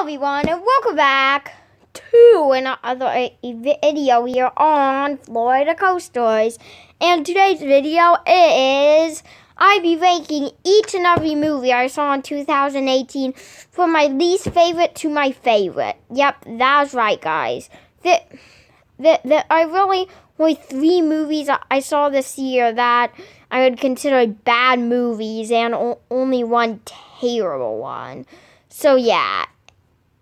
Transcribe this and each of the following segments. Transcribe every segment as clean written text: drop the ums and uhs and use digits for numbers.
everyone, and welcome back to another video here on Florida Coast Stories. And today's video is I'll be ranking each and every movie I saw in 2018 from my least favorite to my favorite. Yep, that's right, guys. I really only 3 movies I saw this year that I would consider bad movies, and only one terrible one. So yeah.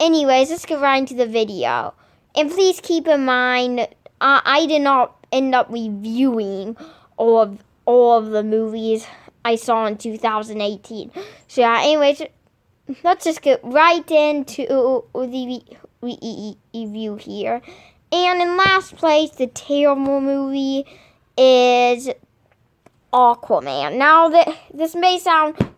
Anyways, let's get right into the video. And please keep in mind, I did not end up reviewing all of the movies I saw in 2018. So yeah, anyways, let's just get right into the review here. And in last place, the terrible movie is Aquaman. Now, this may sound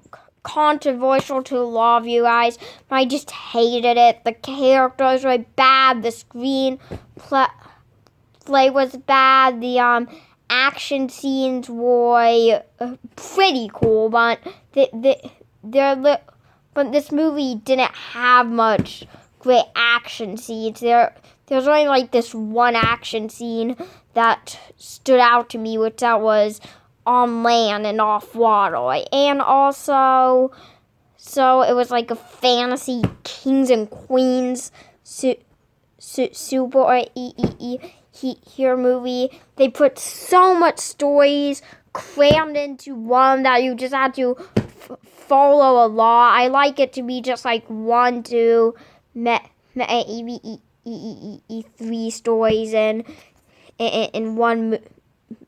controversial to a lot of you guys, but I just hated it. The characters were bad, the screen play was bad, the action scenes were pretty cool, but but this movie didn't have much great action scenes. There's only like this one action scene that stood out to me, which that was on land and off water. And also, so it was like a fantasy kings and queens super hero movie. They put so much stories crammed into one that you just had to follow a lot. I like it to be just like 1, 2, maybe 3 stories in one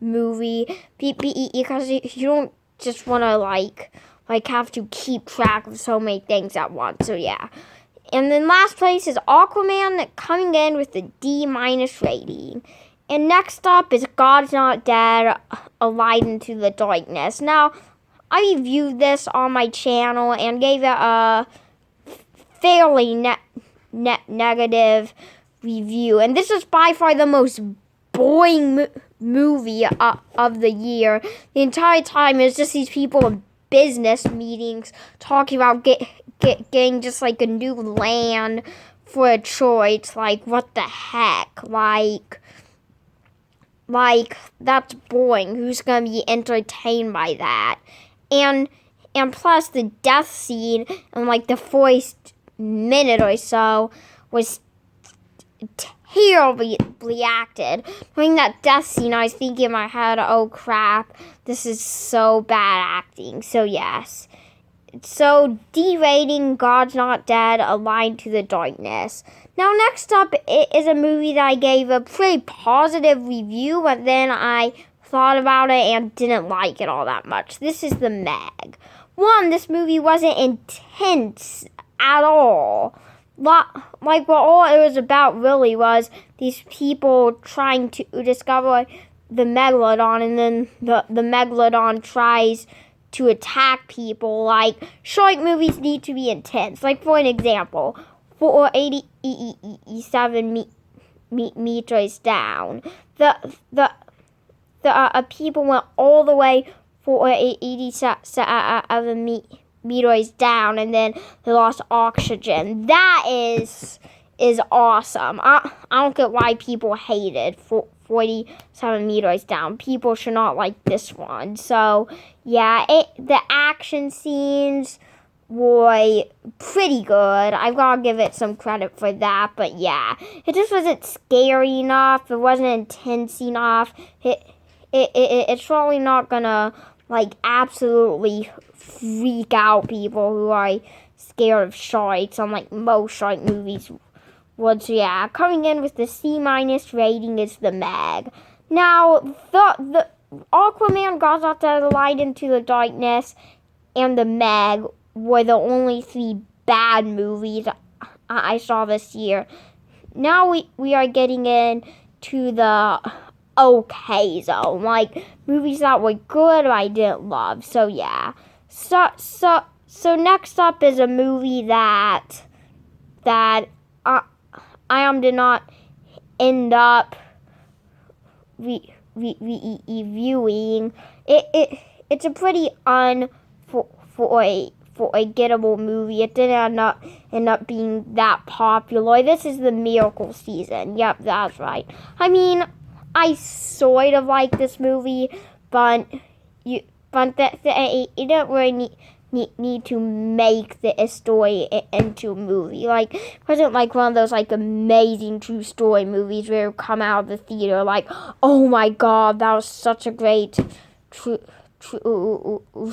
movie, because you don't just want to like have to keep track of so many things at once. So yeah. And then last place is Aquaman, coming in with a D- rating. And next up is God's Not Dead, A Light Into the Darkness. Now, I reviewed this on my channel and gave it a fairly negative review. And this is by far the most boring movie of the year. The entire time is just these people in business meetings talking about getting just like a new land for a choice. Like, what the heck? Like that's boring. Who's gonna be entertained by that? And plus the death scene in like the first minute or so was terribly acted. During that death scene, I was thinking in my head, oh crap, this is so bad acting. So yes. So D rating, God's Not Dead, A Light Into the Darkness. Now next up is a movie that I gave a pretty positive review, but then I thought about it and didn't like it all that much. This is The Meg. This movie wasn't intense at all. Like, what all it was about really was these people trying to discover the Megalodon, and then the Megalodon tries to attack people. Like, shark movies need to be intense. Like, for an example, 487 meters down, the people went all the way 487 meters down, and then they lost oxygen. That is awesome. I don't get why people hated 47 meters down. People should not like this one. So yeah, the action scenes were pretty good. I've got to give it some credit for that. But yeah, it just wasn't scary enough. It wasn't intense enough. It's probably not gonna like absolutely freak out people who are scared of sharks, unlike most shark movies would. So yeah, coming in with the C- rating is The Meg. Now, the Aquaman, God's Not Dead, A Light Into the Darkness, and The Meg were the only 3 bad movies I saw this year. Now we are getting into the okay zone, like movies that were good but I didn't love. So yeah. So next up is a movie that I did not end up reviewing. It's a pretty for a gettable movie. It didn't end up being that popular. This is the miracle season. Yep, that's right. I mean, I sort of like this movie, but you don't really need to make the story into a movie. Like, it wasn't like one of those like amazing true story movies where you come out of the theater like, oh my god, that was such a great true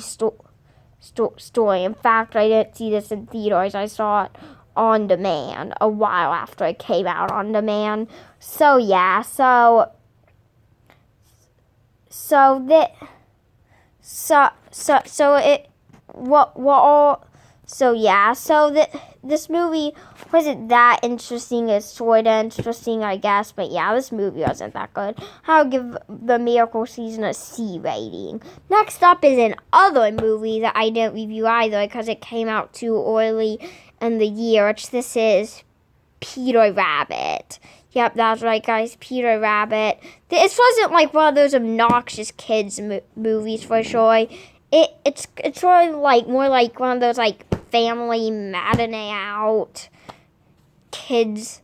story. In fact, I didn't see this in theaters. I saw it on demand a while after it came out on demand. So yeah, so this movie wasn't that interesting. It's sort of interesting, I guess, but yeah, this movie wasn't that good. I'll give The Miracle Season a C rating. Next up is another movie that I didn't review either because it came out too early in the year, which this is Peter Rabbit. Yep, that's right, guys. Peter Rabbit. This wasn't like one of those obnoxious kids movies for sure. It's sort of like more like one of those like family matinee out kids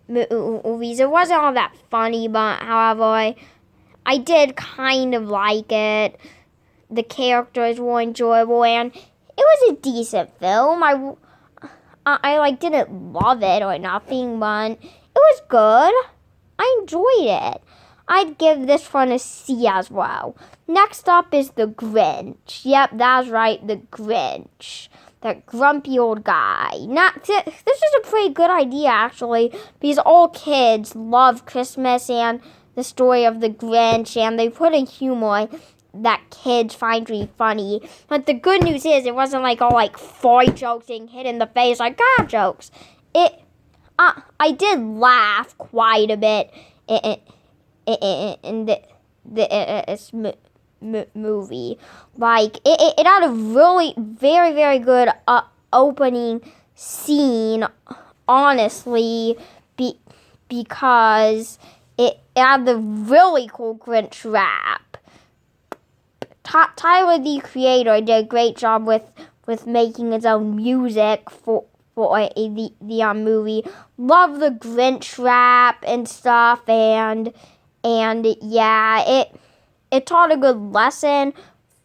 movies. It wasn't all that funny, but however, I did kind of like it. The characters were enjoyable, and it was a decent film. I like didn't love it or nothing, but it was good. I enjoyed it. I'd give this one a C as well. Next up is The Grinch. Yep, that's right, The Grinch. That grumpy old guy. This is a pretty good idea, actually, because all kids love Christmas and the story of the Grinch, and they put in humor that kids find really funny. But the good news is it wasn't like all like fart jokes being hit in the face like God jokes. I did laugh quite a bit in this movie. Like it had a really very very good opening scene. Honestly, because it had the really cool Grinch rap. Tyler, the creator, did a great job with making his own music for the movie. Love the Grinch rap and stuff, and yeah, it taught a good lesson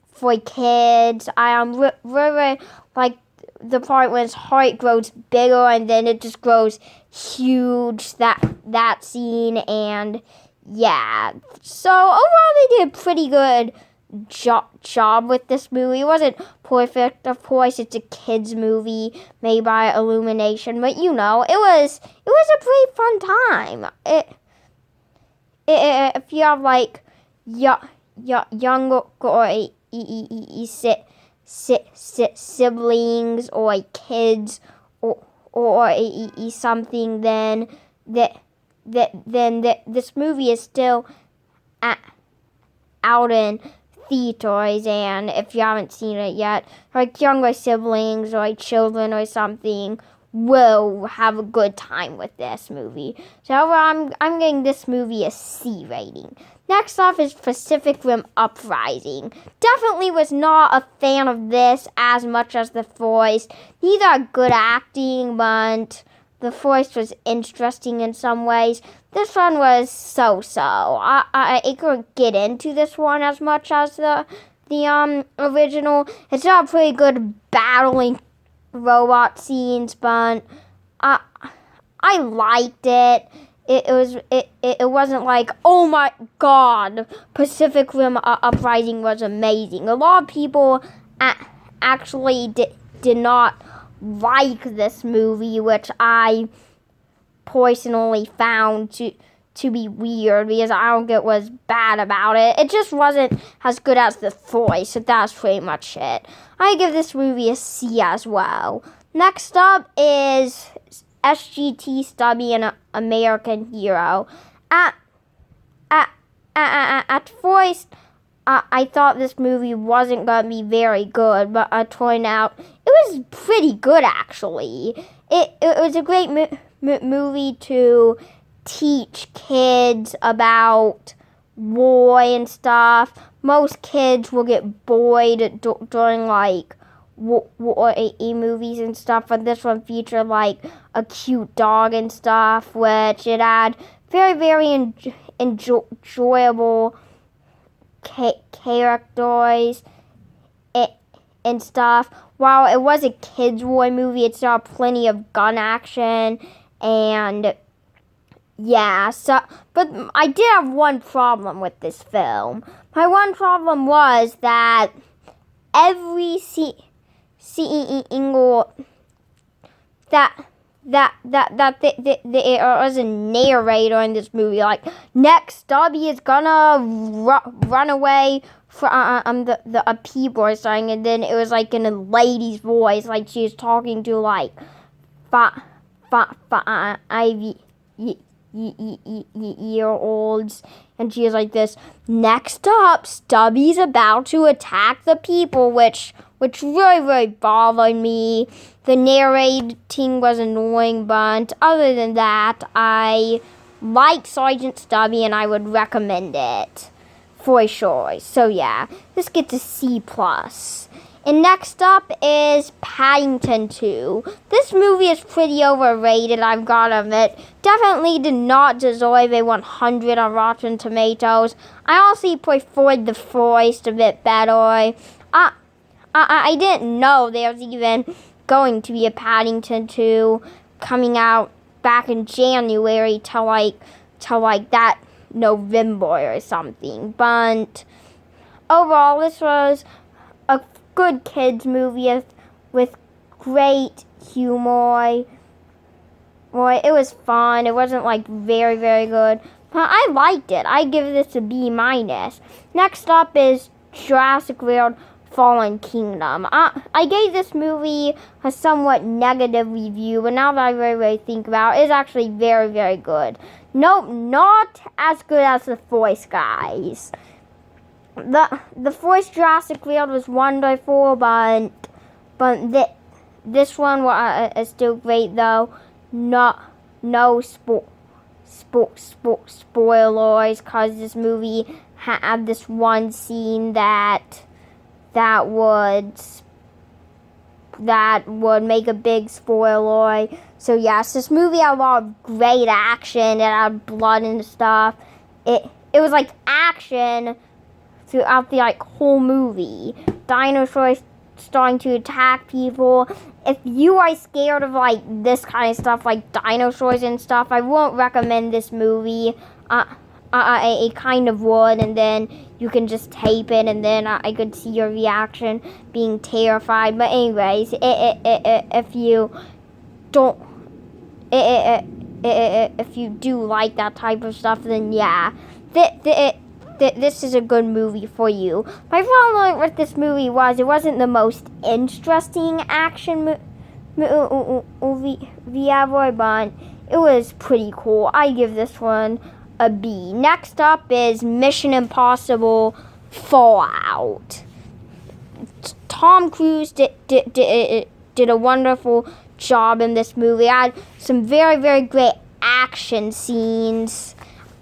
for kids. I really like the part when his heart grows bigger and then it just grows huge. That scene, and yeah. So overall, they did a pretty good job with this movie. It wasn't perfect, of course. It's a kids movie made by Illumination, but you know, it was a pretty fun time. If you have like younger siblings or like kids or something, then this movie is still out in theaters, and if you haven't seen it yet, like younger siblings or like children or something will have a good time with this movie. So I'm giving this movie a C rating. Next off is Pacific Rim Uprising. Definitely was not a fan of this as much as The Forest. Neither are good acting, but The Forest was interesting in some ways. This one was so-so. I couldn't get into this one as much as the original. It's not pretty good battling robot scenes, but I liked it. It wasn't like, oh my god, Pacific Rim Uprising was amazing. A lot of people actually did not like this movie, which I personally found to be weird because I don't get what's bad about it. It just wasn't as good as The Forest, so that's pretty much it. I give this movie a C as well. Next up is SGT Stubby and American Hero. At first, I thought this movie wasn't going to be very good, but it turned out it was pretty good, actually. It was a great movie to teach kids about war and stuff. Most kids will get bored during like movies and stuff, but this one featured like a cute dog and stuff, which it had very enjoyable characters and stuff. While it was a kids' war movie, it saw plenty of gun action and yeah. So, but I did have one problem with this film. My one problem was that every single that there was a narrator in this movie. Like, next, Stubby is gonna run away from the people or something, and then it was like in a lady's voice, like she was talking to like 5-year-olds, and she was like this. Next up, Stubby's about to attack the people, which really bothered me. The narrating was annoying, but other than that, I like Sergeant Stubby, and I would recommend it for sure. So yeah, this gets a C+. And next up is Paddington 2. This movie is pretty overrated, I've got to admit. Definitely did not deserve a 100 on Rotten Tomatoes. I also preferred the first a bit better. I didn't know there was even going to be a Paddington 2 coming out back in January till like that November or something. But overall, this was a good kids movie with great humor. Well, it was fun. It wasn't like very good, but I liked it. I give this a B-. Next up is Jurassic World Fallen Kingdom. I gave this movie a somewhat negative review, but now that I really think about it, it's actually very good. Nope, not as good as the first, guys. The first Jurassic World was wonderful, but this one is still great though. No spoilers, cause this movie had this one scene that would make a big spoiler. So yes, this movie had a lot of great action. It had blood and stuff. It was like action throughout the like whole movie. Dinosaurs starting to attack people. If you are scared of like this kind of stuff, like dinosaurs and stuff, I won't recommend this movie. I kind of would, and then you can just tape it, and then I could see your reaction being terrified. But anyways, if you don't, if you do like that type of stuff, then yeah, this is a good movie for you. My problem with this movie was it wasn't the most interesting action movie ever, but it was pretty cool. I give this one a B. Next up is Mission Impossible Fallout. Tom Cruise did a wonderful job in this movie. I had some very great action scenes.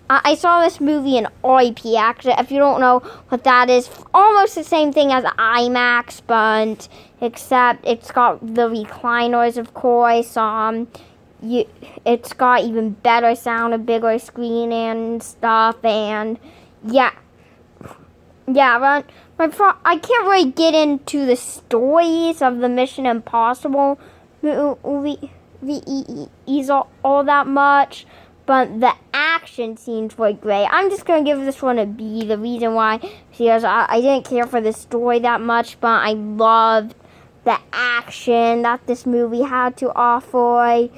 I saw this movie in IMAX. If you don't know what that is, almost the same thing as IMAX, but except it's got the recliners, of course. It's got even better sound, a bigger screen and stuff, and yeah. But I can't really get into the stories of the Mission Impossible movies all that much, but the action scenes were great. I'm just going to give this one a B. The reason why, because I didn't care for the story that much, but I loved the action that this movie had to offer,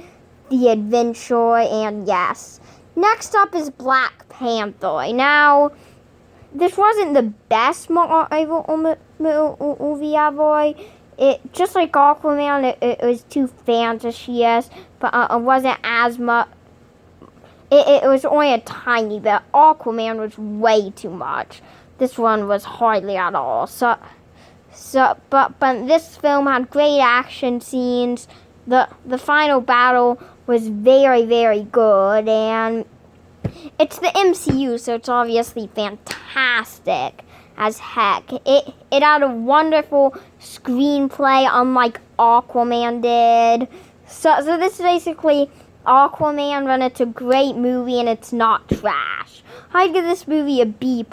the adventure, and yes. Next up is Black Panther. Now, this wasn't the best Marvel movie ever. It, just like Aquaman, it was too fantasious, but it wasn't as much. It was only a tiny bit. Aquaman was way too much. This one was hardly at all. But this film had great action scenes. The final battle was very good, and it's the MCU, so it's obviously fantastic. as heck. It had a wonderful screenplay, unlike Aquaman did. So this is basically Aquaman, but it's a great movie and it's not trash. I'd give this movie a B+.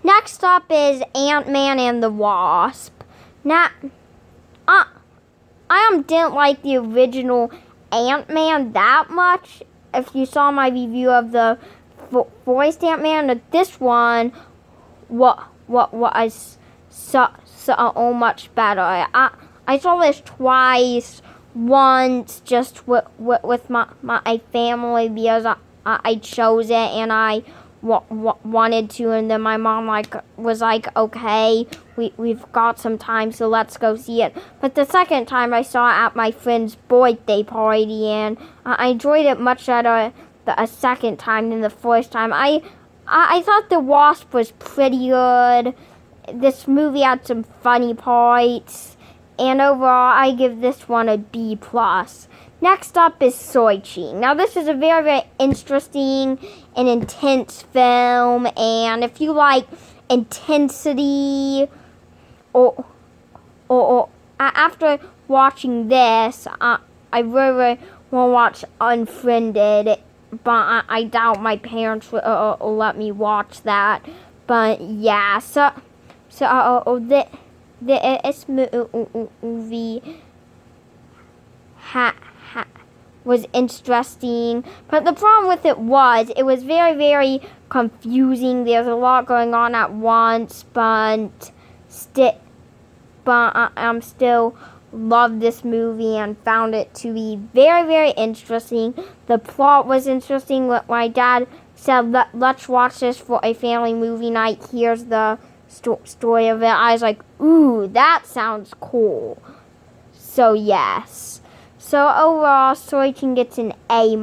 Next up is Ant-Man and the Wasp. Now, I didn't like the original Ant-Man that much. If you saw my review of the voiced Ant-Man, this one was so much better. I saw this twice. Once just with my family because I chose it and I wanted to, and then my mom was like, okay, we've got some time, so let's go see it. But the second time I saw it at my friend's birthday party, and I enjoyed it much better a second time than the first time. I thought The Wasp was pretty good. This movie had some funny parts. And overall, I give this one a B+. Next up is Shang-Chi. Now, this is a very, very interesting and intense film. And if you like intensity, or after watching this, I really want to watch Unfriended. But I doubt my parents will let me watch that. But yeah, this movie was interesting, but the problem with it was very, very confusing. There's a lot going on at once, but I still loved this movie and found it to be very, very interesting. The plot was interesting. When my dad said, let's watch this for a family movie night, here's the story of it, I was like, ooh, that sounds cool. So yes. So overall, Shang-Chi gets an A-.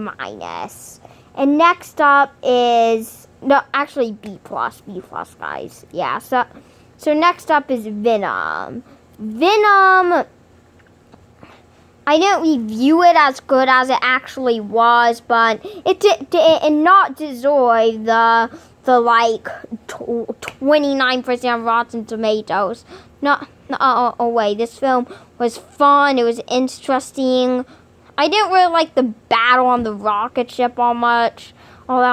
And next up is, no, actually B+, guys. Yeah, so next up is Venom. Venom, I didn't review it as good as it actually was, but it did not deserve the 29% Rotten Tomatoes. No way. This film was fun. It was interesting. I didn't really like the battle on the rocket ship all that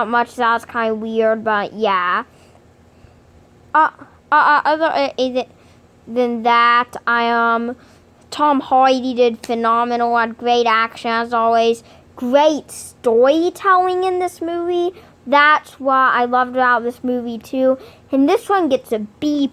much. That was kind of weird, but yeah. Other than that, Tom Hardy did phenomenal. Had great action as always. Great storytelling in this movie. That's what I loved about this movie too. And this one gets a B+.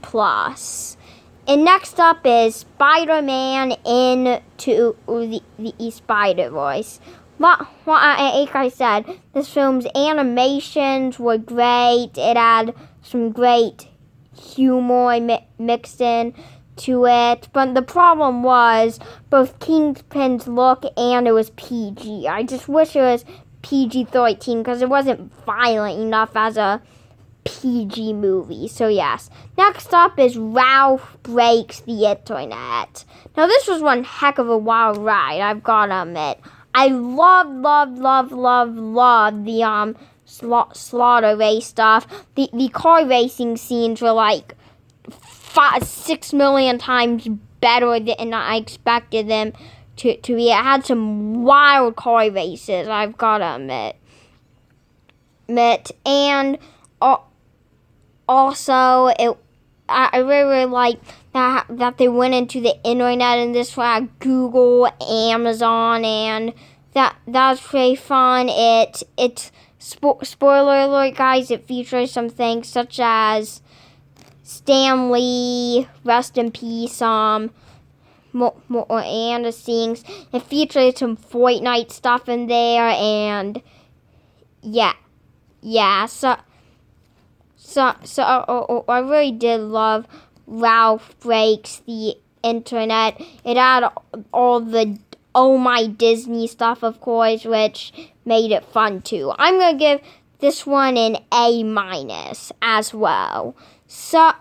And next up is Spider-Man Into the Spider-Verse. Like I said, this film's animations were great. It had some great humor mixed in to it. But the problem was both Kingpin's look and it was PG. I just wish it was PG-13 because it wasn't violent enough as a PG movie. So yes. Next up is Ralph Breaks the Internet. Now this was one heck of a wild ride, I've got to admit. I loved the slaughter race stuff. The car racing scenes were like 6 million times better than I expected them to be. It had some wild car races, I've got to admit. And also, I really like that they went into the internet in this one, Google, Amazon, and that was pretty fun. It's spoiler alert, guys. It features some things such as Stan Lee, rest in peace, more and the scenes. It features some Fortnite stuff in there, and yeah. So I really did love Ralph Breaks the Internet. It had all the Oh My Disney stuff, of course, which made it fun too. I'm gonna give this one an A- as well. So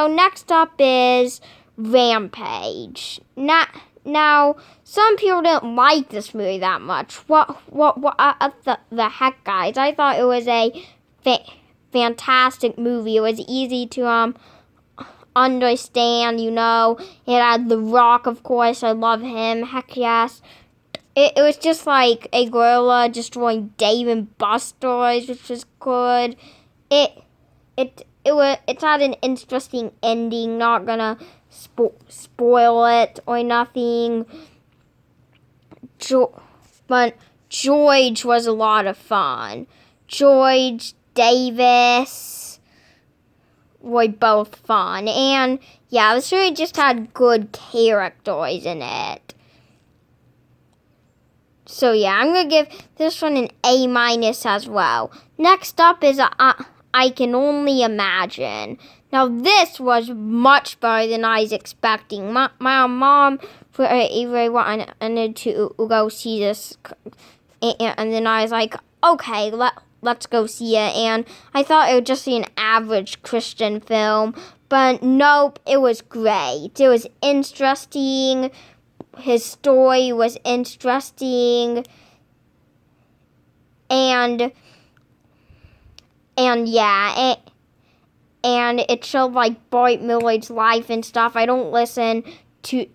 next up is Rampage. Now, some people didn't like this movie that much. What the heck, guys? I thought it was a fantastic movie. It was easy to understand, It had The Rock, of course. I love him. Heck yes. It was just like a gorilla destroying Dave and Buster's, which was good. It's had an interesting ending. Not gonna spoil it or nothing. But George was a lot of fun. George, Davis were both fun. And yeah, the story just had good characters in it. So yeah, I'm going to give this one an A- as well. Next up is I Can Only Imagine. Now this was much better than I was expecting. My mom really wanted to go see this. And then I was like, okay, let's go see it. And I thought it would just be an average Christian film. But nope, it was great. It was interesting. His story was interesting, and yeah, and it showed like Bart Miller's life and stuff. I don't listen to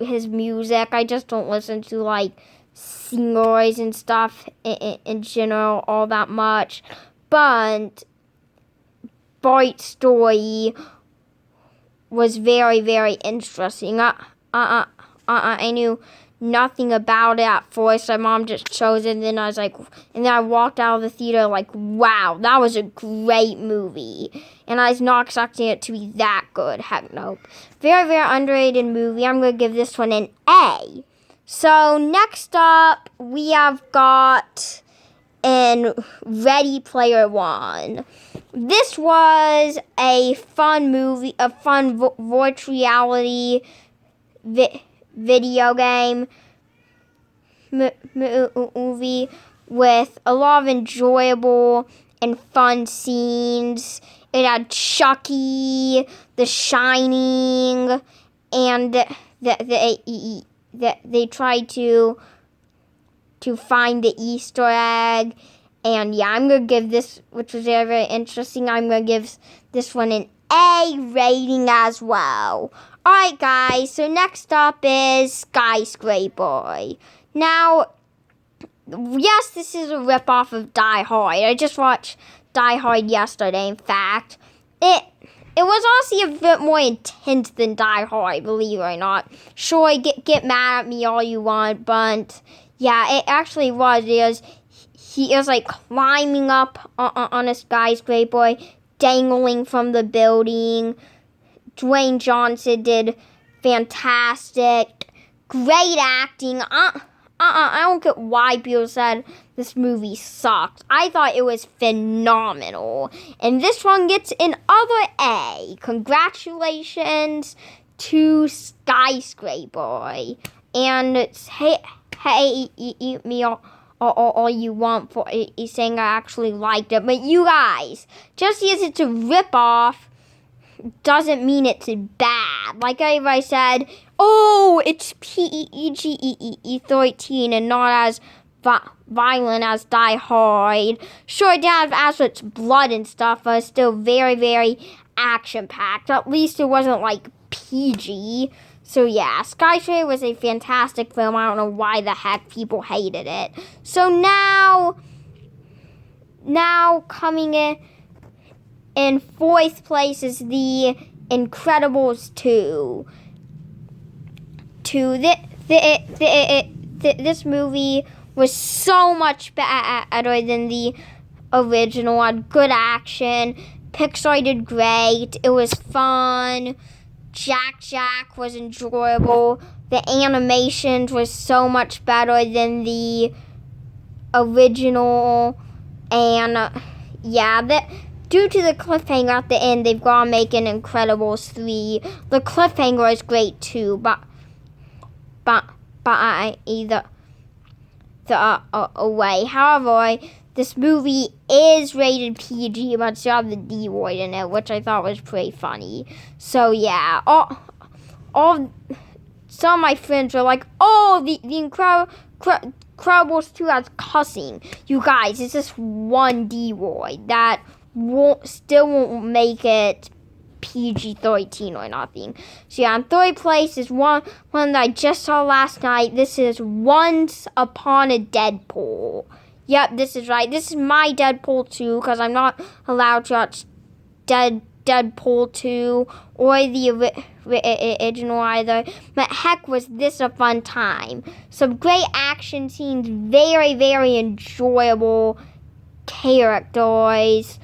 his music. I just don't listen to like singers and stuff in general all that much. But Bart's story was very, very interesting. I knew nothing about it at first. My mom just chose it, and then I walked out of the theater like, wow, that was a great movie. And I was not expecting it to be that good. Heck nope. Very, very underrated movie. I'm going to give this one an A. So next up, we have got in Ready Player One. This was a fun movie, a fun virtual reality video game movie with a lot of enjoyable and fun scenes. It had Chucky, The Shining, and they tried to find the Easter egg. And yeah, I'm going to give this, which was very, very interesting, I'm going to give this one an A rating as well. Alright guys, so next up is Skyscraper. Now, yes, this is a ripoff of Die Hard. I just watched Die Hard yesterday, in fact. It was honestly a bit more intense than Die Hard, believe it or not. Sure, get mad at me all you want, but yeah, it actually was. He was like climbing up on a skyscraper, dangling from the building. Dwayne Johnson did fantastic. Great acting. I don't get why people said this movie sucked. I thought it was phenomenal. And this one gets another A. Congratulations to Skyscraper. And hey, eat me all you want for saying I actually liked it. But you guys, just because it's a ripoff doesn't mean it's bad. Like I said, it's PG-13 and not as violent as Die Hard. Sure, it did have as blood and stuff, but it's still very, very action-packed. At least it wasn't like PG. So yeah, Skyscraper was a fantastic film. I don't know why the heck people hated it. So now coming in fourth place is The Incredibles 2. This movie was so much better than the original. Had good action. Pixar did great. It was fun. Jack was enjoyable. The animations was so much better than the original. And yeah, due to the cliffhanger at the end, they've got to make an Incredibles 3. The cliffhanger is great too, but either way. However, this movie is rated PG, but still have the D word in it, which I thought was pretty funny. So yeah, all some of my friends were like, the Incredibles 2 has cussing. You guys, it's just one D word. That still won't make it PG-13 or nothing. So yeah, in third place is one that I just saw last night. This is Once Upon a Deadpool. Yep, this is right. This is my Deadpool 2 because I'm not allowed to watch Deadpool 2 or the original either. But heck, was this a fun time. Some great action scenes, very, very enjoyable characters.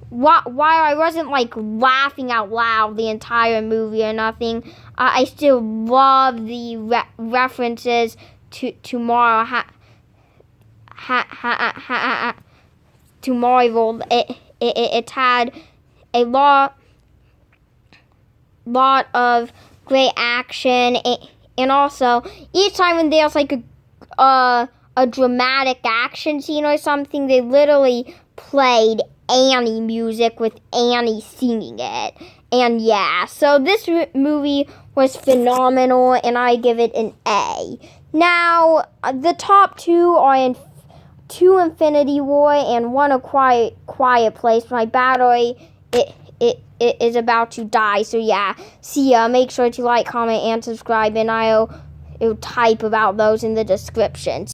While I wasn't like laughing out loud the entire movie or nothing, I still love the references to Marvel. To Marvel, it had a lot of great action, and also each time when there's like a dramatic action scene or something, they literally played Annie music with Annie singing it. And yeah, so this movie was phenomenal, and I give it an A. Now, the top two are two Infinity War and one A Quiet Place. My battery it is about to die, so yeah. See ya. Make sure to like, comment, and subscribe, and I'll type about those in the description.